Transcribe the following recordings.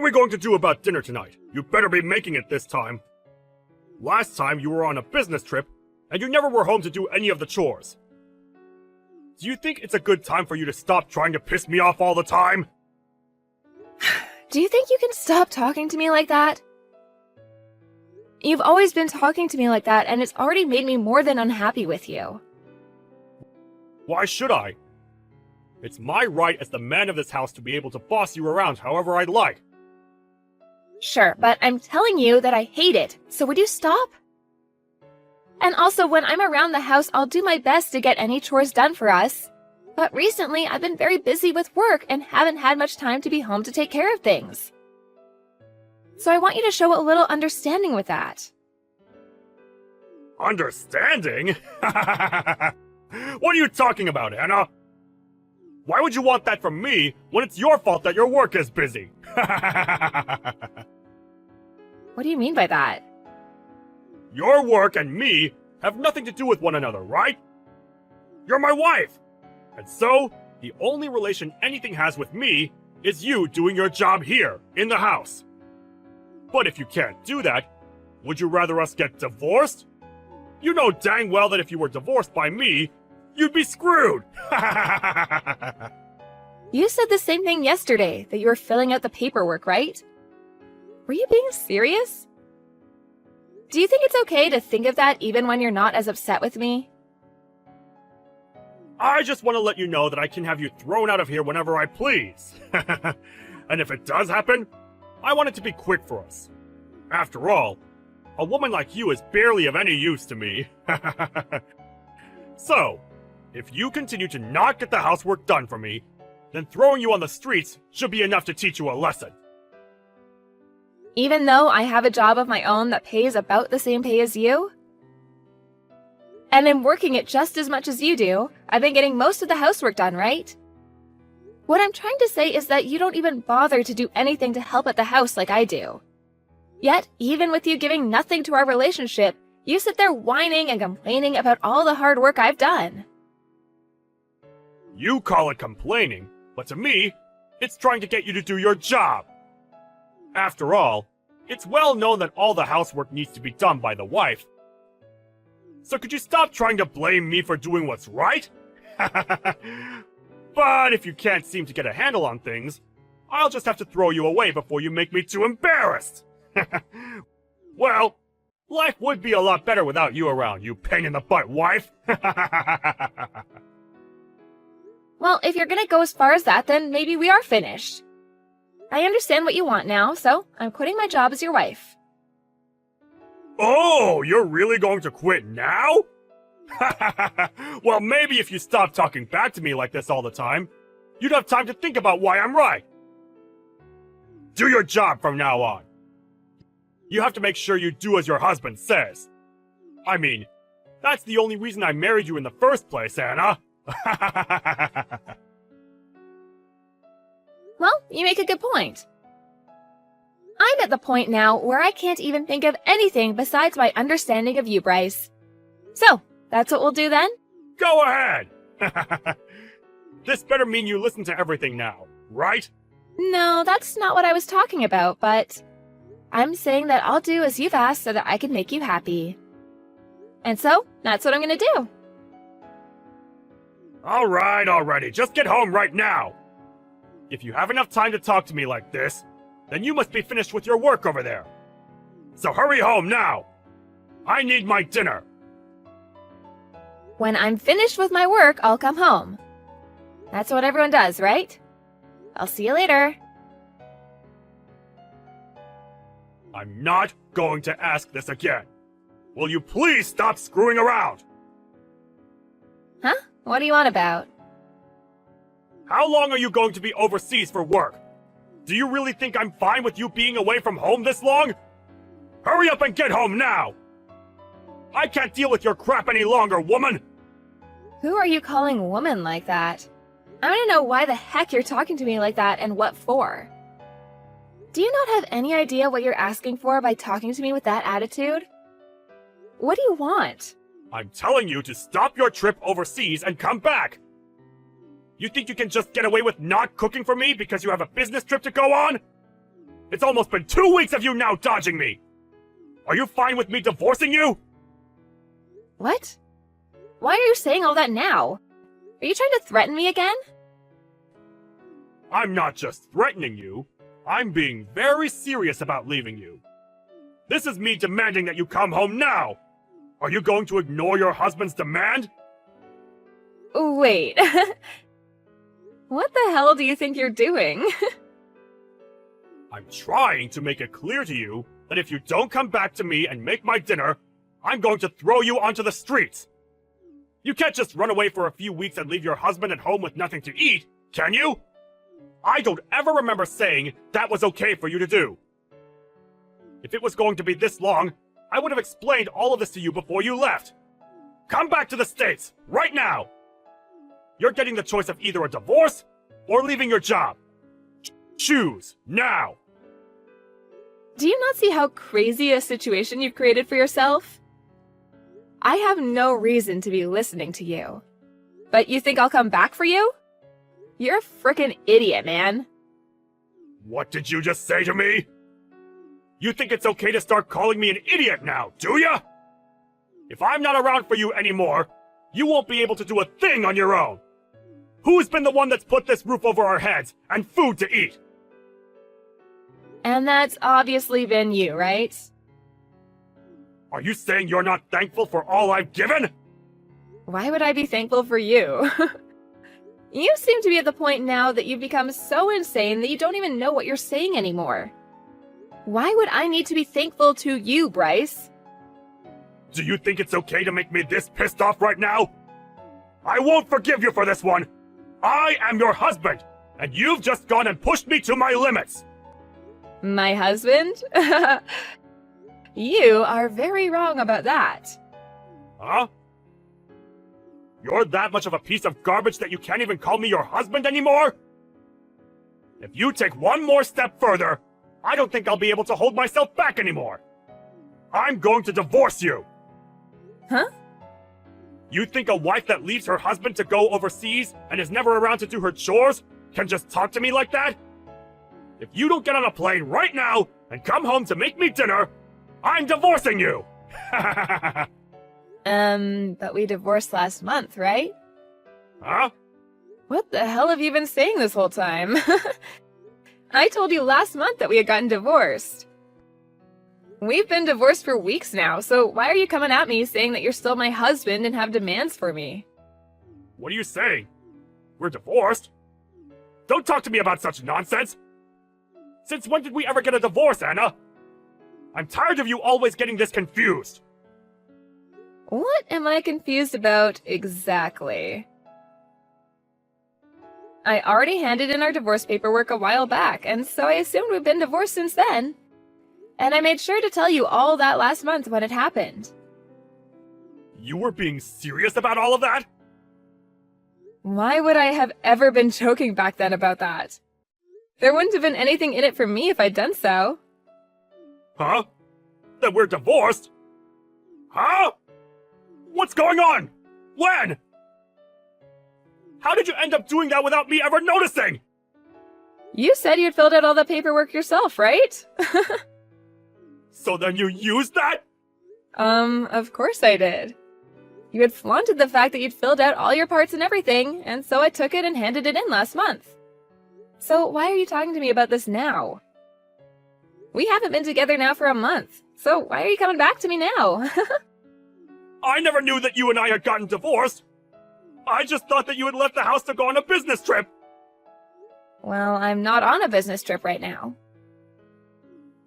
are we going to do about dinner tonight? You better be making it this time. Last time you were on a business trip, and you never were home to do any of the chores. Do you think it's a good time for you to stop trying to piss me off all the time? Do you think you can stop talking to me like that? You've always been talking to me like that, and it's already made me more than unhappy with you. Why should I? It's my right as the man of this house to be able to boss you around however I'd like. Sure, but I'm telling you that I hate it, so would you stop? And also, when I'm around the house, I'll do my best to get any chores done for us. But recently, I've been very busy with work and haven't had much time to be home to take care of things. So I want you to show a little understanding with that. Understanding? What are you talking about, Anna? Why would you want that from me when it's your fault that your work is busy? What do you mean by that? Your work and me have nothing to do with one another, right? You're my wife! And so, the only relation anything has with me is you doing your job here, in the house. But if you can't do that, would you rather us get divorced? You know dang well that if you were divorced by me, you'd be screwed! You said the same thing yesterday, that you were filling out the paperwork, right? Were you being serious? Do you think it's okay to think of that even when you're not as upset with me? I just want to let you know that I can have you thrown out of here whenever I please. And if it does happen, I want it to be quick for us. After all, a woman like you is barely of any use to me. So, if you continue to not get the housework done for me, then throwing you on the streets should be enough to teach you a lesson. Even though I have a job of my own that pays about the same pay as you? And I'm working it just as much as you do, I've been getting most of the housework done, right? What I'm trying to say is that you don't even bother to do anything to help at the house like I do. Yet, even with you giving nothing to our relationship, you sit there whining and complaining about all the hard work I've done. You call it complaining, but to me, it's trying to get you to do your job. After all, it's well known that all the housework needs to be done by the wife. So could you stop trying to blame me for doing what's right? But if you can't seem to get a handle on things, I'll just have to throw you away before you make me too embarrassed. Well, life would be a lot better without you around, you pain-in-the-butt wife. Well, if you're gonna go as far as that, then maybe we are finished. I understand what you want now, so I'm quitting my job as your wife. Oh, you're really going to quit now? Well, maybe if you stop talking back to me like this all the time, you'd have time to think about why I'm right. Do your job from now on. You have to make sure you do as your husband says. I mean, that's the only reason I married you in the first place, Anna. Well, you make a good point. I'm at the point now where I can't even think of anything besides my understanding of you, Bryce. So, that's what we'll do then? Go ahead! This better mean you listen to everything now, right? No, that's not what I was talking about, but I'm saying that I'll do as you've asked so that I can make you happy. And so, that's what I'm gonna do. Alright, alrighty, just get home right now! If you have enough time to talk to me like this, then you must be finished with your work over there. So hurry home now! I need my dinner! When I'm finished with my work, I'll come home. That's what everyone does, right? I'll see you later. I'm not going to ask this again. Will you please stop screwing around? Huh? What do you want about? How long are you going to be overseas for work? Do you really think I'm fine with you being away from home this long? Hurry up and get home now! I can't deal with your crap any longer, woman! Who are you calling woman like that? I want to know why the heck you're talking to me like that and what for. Do you not have any idea what you're asking for by talking to me with that attitude? What do you want? I'm telling you to stop your trip overseas and come back! You think you can just get away with not cooking for me because you have a business trip to go on? It's almost been 2 weeks of you now dodging me! Are you fine with me divorcing you? What? Why are you saying all that now? Are you trying to threaten me again? I'm not just threatening you. I'm being very serious about leaving you. This is me demanding that you come home now! Are you going to ignore your husband's demand? Wait. What the hell do you think you're doing? I'm trying to make it clear to you that if you don't come back to me and make my dinner, I'm going to throw you onto the streets. You can't just run away for a few weeks and leave your husband at home with nothing to eat, can you? I don't ever remember saying that was okay for you to do. If it was going to be this long, I would have explained all of this to you before you left. Come back to the States, right now! You're getting the choice of either a divorce or leaving your job. Choose, now! Do you not see how crazy a situation you've created for yourself? I have no reason to be listening to you. But you think I'll come back for you? You're a frickin' idiot, man. What did you just say to me? You think it's okay to start calling me an idiot now, do ya? If I'm not around for you anymore, you won't be able to do a thing on your own. Who's been the one that's put this roof over our heads and food to eat? And that's obviously been you, right? Are you saying you're not thankful for all I've given? Why would I be thankful for you? You seem to be at the point now that you've become so insane that you don't even know what you're saying anymore. Why would I need to be thankful to you, Bryce? Do you think it's okay to make me this pissed off right now? I won't forgive you for this one! I am your husband, and you've just gone and pushed me to my limits! My husband? You are very wrong about that. Huh? You're that much of a piece of garbage that you can't even call me your husband anymore? If you take one more step further, I don't think I'll be able to hold myself back anymore. I'm going to divorce you. Huh? You think a wife that leaves her husband to go overseas and is never around to do her chores can just talk to me like that? If you don't get on a plane right now and come home to make me dinner, I'm divorcing you! But we divorced last month, right? Huh? What the hell have you been saying this whole time? I told you last month that we had gotten divorced. We've been divorced for weeks now, so why are you coming at me saying that you're still my husband and have demands for me? What are you saying? We're divorced? Don't talk to me about such nonsense! Since when did we ever get a divorce, Anna? I'm tired of you always getting this confused. What am I confused about exactly? I already handed in our divorce paperwork a while back, and so I assumed we've been divorced since then. And I made sure to tell you all that last month when it happened. You were being serious about all of that? Why would I have ever been joking back then about that? There wouldn't have been anything in it for me if I'd done so. Huh? That we're divorced? Huh? What's going on? When? How did you end up doing that without me ever noticing? You said you'd filled out all the paperwork yourself, right? So then you used that? Of course I did. You had flaunted the fact that you'd filled out all your parts and everything, and so I took it and handed it in last month. So why are you talking to me about this now? We haven't been together now for a month, so why are you coming back to me now? I never knew that you and I had gotten divorced. I just thought that you had left the house to go on a business trip. Well, I'm not on a business trip right now.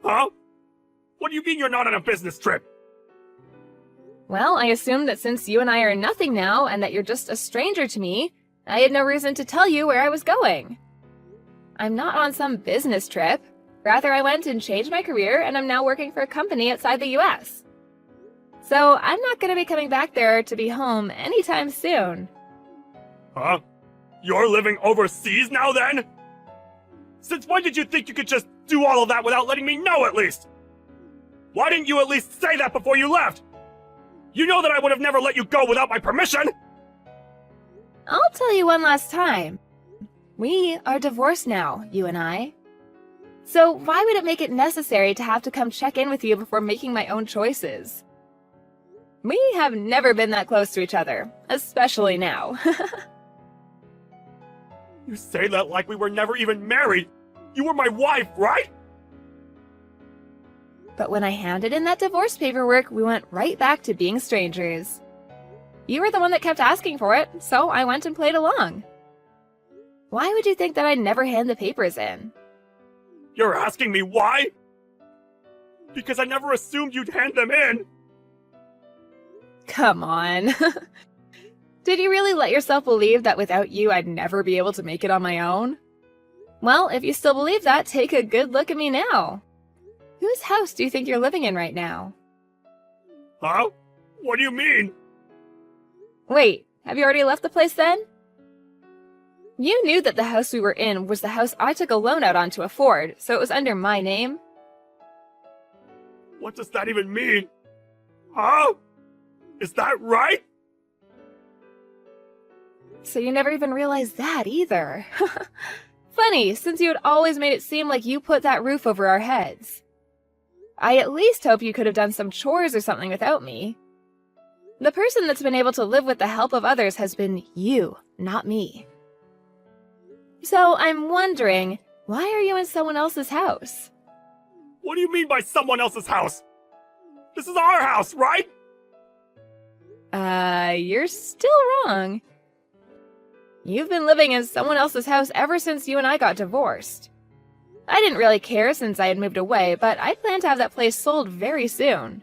Huh? What do you mean you're not on a business trip? Well, I assumed that since you and I are nothing now, and that you're just a stranger to me, I had no reason to tell you where I was going. I'm not on some business trip. Rather, I went and changed my career, and I'm now working for a company outside the US. So, I'm not going to be coming back there to be home anytime soon. Huh? You're living overseas now then? Since when did you think you could just do all of that without letting me know at least? Why didn't you at least say that before you left? You know that I would have never let you go without my permission! I'll tell you one last time. We are divorced now, you and I. So why would it make it necessary to have to come check in with you before making my own choices? We have never been that close to each other, especially now. You say that like we were never even married. You were my wife, right? But when I handed in that divorce paperwork, we went right back to being strangers. You were the one that kept asking for it, so I went and played along. Why would you think that I'd never hand the papers in? You're asking me why? Because I never assumed you'd hand them in. Come on. Did you really let yourself believe that without you I'd never be able to make it on my own? Well, if you still believe that, take a good look at me now. Whose house do you think you're living in right now? Huh? What do you mean? Wait, have you already left the place then? You knew that the house we were in was the house I took a loan out on to afford, so it was under my name. What does that even mean? Huh? Is that right? So you never even realized that either. Funny, since you had always made it seem like you put that roof over our heads. I at least hope you could have done some chores or something without me. The person that's been able to live with the help of others has been you, not me. So I'm wondering, why are you in someone else's house? What do you mean by someone else's house? This is our house, right? You're still wrong. You've been living in someone else's house ever since you and I got divorced. I didn't really care since I had moved away, but I plan to have that place sold very soon.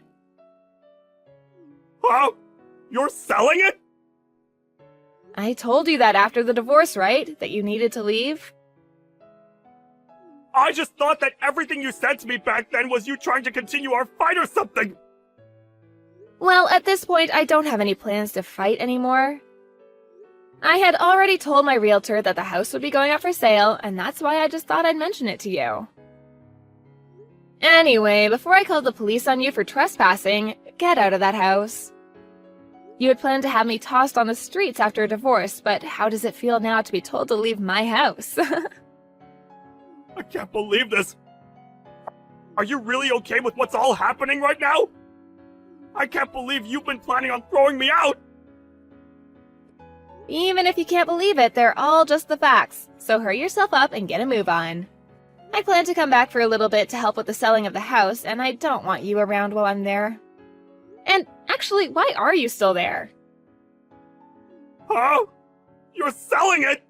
Huh? You're selling it? I told you that after the divorce, right? That you needed to leave? I just thought that everything you said to me back then was you trying to continue our fight or something. Well, at this point, I don't have any plans to fight anymore. I had already told my realtor that the house would be going up for sale, and that's why I just thought I'd mention it to you. Anyway, before I called the police on you for trespassing, get out of that house. You had planned to have me tossed on the streets after a divorce, but how does it feel now to be told to leave my house? I can't believe this. Are you really okay with what's all happening right now? I can't believe you've been planning on throwing me out. Even if you can't believe it, they're all just the facts, so hurry yourself up and get a move on. I plan to come back for a little bit to help with the selling of the house, and I don't want you around while I'm there. And actually, why are you still there? Huh? You're selling it?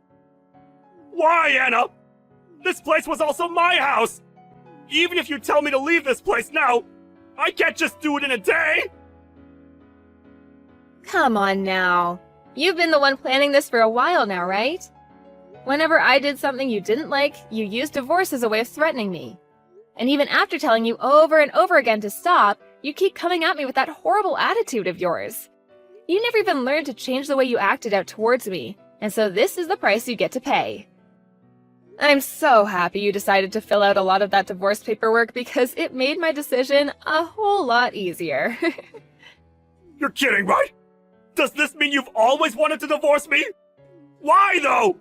Why, Anna? This place was also my house. Even if you tell me to leave this place now, I can't just do it in a day. Come on now. You've been the one planning this for a while now, right? Whenever I did something you didn't like, you used divorce as a way of threatening me. And even after telling you over and over again to stop, you keep coming at me with that horrible attitude of yours. You never even learned to change the way you acted out towards me, and so this is the price you get to pay. I'm so happy you decided to fill out a lot of that divorce paperwork because it made my decision a whole lot easier. You're kidding, right? Does this mean you've always wanted to divorce me? Why, though?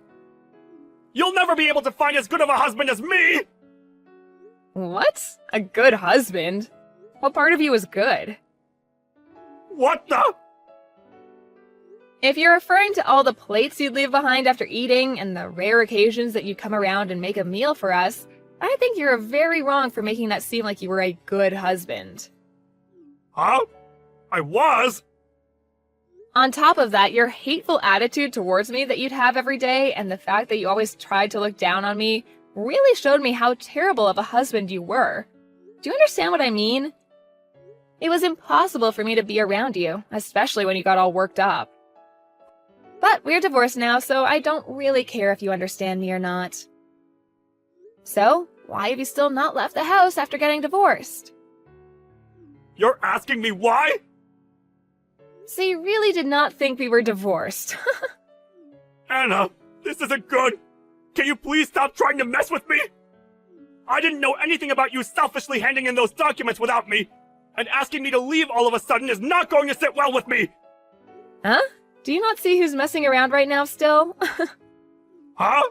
You'll never be able to find as good of a husband as me! What? A good husband? What part of you is good? What the? If you're referring to all the plates you'd leave behind after eating and the rare occasions that you come around and make a meal for us, I think you're very wrong for making that seem like you were a good husband. Huh? I was? On top of that, your hateful attitude towards me that you'd have every day and the fact that you always tried to look down on me really showed me how terrible of a husband you were. Do you understand what I mean? It was impossible for me to be around you, especially when you got all worked up. But we're divorced now, so I don't really care if you understand me or not. So, why have you still not left the house after getting divorced? You're asking me why? So you really did not think we were divorced. Anna, this isn't good. Can you please stop trying to mess with me? I didn't know anything about you selfishly handing in those documents without me, and asking me to leave all of a sudden is not going to sit well with me. Huh? Do you not see who's messing around right now still? Huh?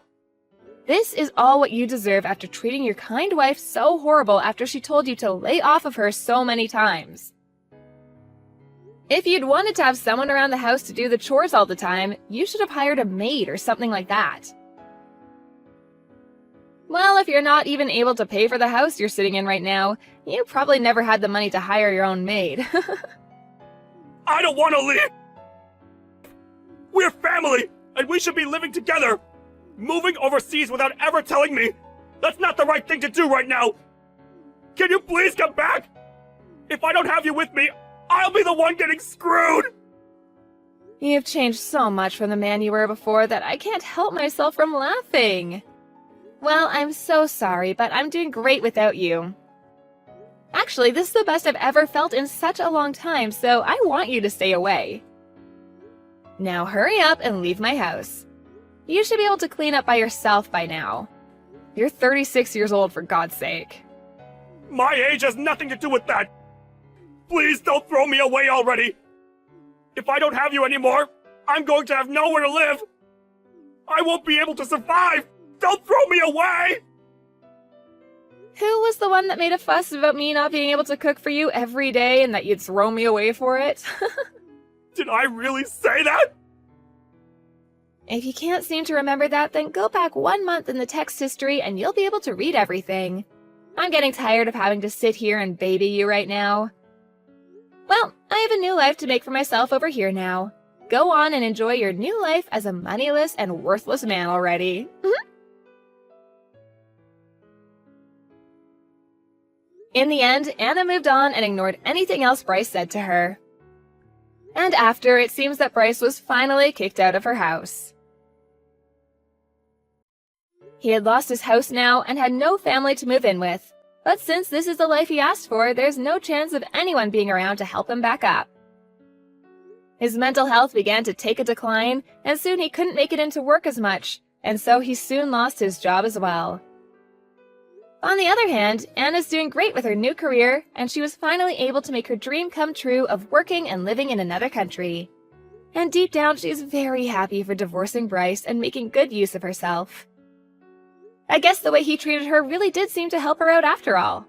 This is all what you deserve after treating your kind wife so horrible after she told you to lay off of her so many times. If you'd wanted to have someone around the house to do the chores all the time, you should have hired a maid or something like that. Well, if you're not even able to pay for the house you're sitting in right now, you probably never had the money to hire your own maid. I don't want to leave! We're family, and we should be living together! Moving overseas without ever telling me! That's not the right thing to do right now! Can you please come back? If I don't have you with me, I'll be the one getting screwed! You've changed so much from the man you were before that I can't help myself from laughing. Well, I'm so sorry, but I'm doing great without you. Actually, this is the best I've ever felt in such a long time, so I want you to stay away. Now hurry up and leave my house. You should be able to clean up by yourself by now. You're 36 years old, for God's sake. My age has nothing to do with that! Please don't throw me away already! If I don't have you anymore, I'm going to have nowhere to live! I won't be able to survive! Don't throw me away! Who was the one that made a fuss about me not being able to cook for you every day and that you'd throw me away for it? Did I really say that? If you can't seem to remember that, then go back 1 month in the text history and you'll be able to read everything. I'm getting tired of having to sit here and baby you right now. Well, I have a new life to make for myself over here now. Go on and enjoy your new life as a moneyless and worthless man already. In the end, Anna moved on and ignored anything else Bryce said to her. And after, it seems that Bryce was finally kicked out of her house. He had lost his house now and had no family to move in with. But since this is the life he asked for, there's no chance of anyone being around to help him back up. His mental health began to take a decline, and soon he couldn't make it into work as much, and so he soon lost his job as well. On the other hand, Anna's doing great with her new career, and she was finally able to make her dream come true of working and living in another country. And deep down, she's very happy for divorcing Bryce and making good use of herself. I guess the way he treated her really did seem to help her out after all.